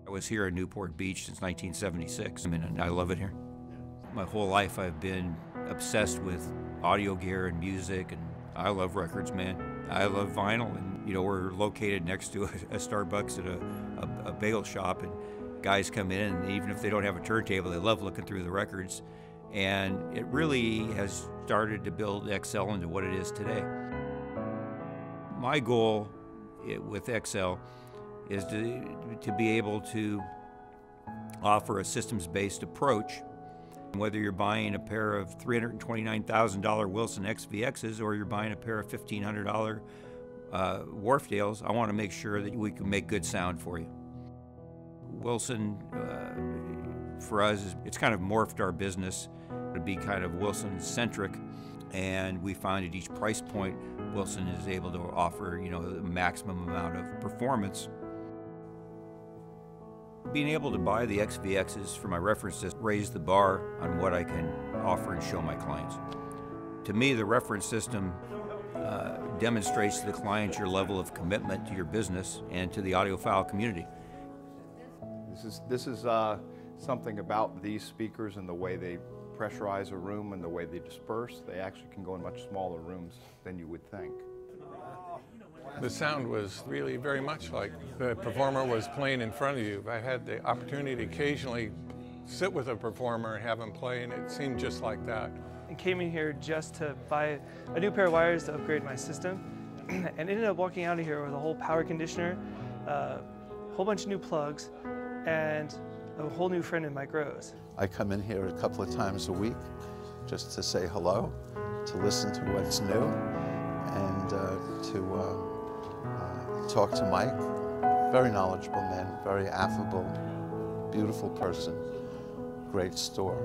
I was here in Newport Beach since 1976. I mean, and I love it here. My whole life I've been obsessed with audio gear and music, and I love records, man. I love vinyl, and you know, we're located next to a Starbucks at a bagel shop, and guys come in, and even if they don't have a turntable, they love looking through the records. And it really has started to build XL into what it is today. My goal with XL is to be able to offer a systems-based approach. Whether you're buying a pair of $329,000 Wilson XVXs or you're buying a pair of $1,500 Wharfdales, I want to make sure that we can make good sound for you. Wilson, for us, it's kind of morphed our business to be kind of Wilson-centric, and we find at each price point, Wilson is able to offer, you know, the maximum amount of performance. Being able to buy the XVXs for my reference system raised the bar on what I can offer and show my clients. To me, the reference system demonstrates to the client your level of commitment to your business and to the audiophile community. This is something about these speakers and the way they pressurize a room and the way they disperse. They actually can go in much smaller rooms than you would think. The sound was really very much like the performer was playing in front of you. I had the opportunity to occasionally sit with a performer and have him play, and it seemed just like that. I came in here just to buy a new pair of wires to upgrade my system, and ended up walking out of here with a whole power conditioner, a whole bunch of new plugs, and a whole new friend in Mike Rose. I come in here a couple of times a week just to say hello, to listen to what's new, and to talk to Mike. Very knowledgeable man, very affable, beautiful person, great store.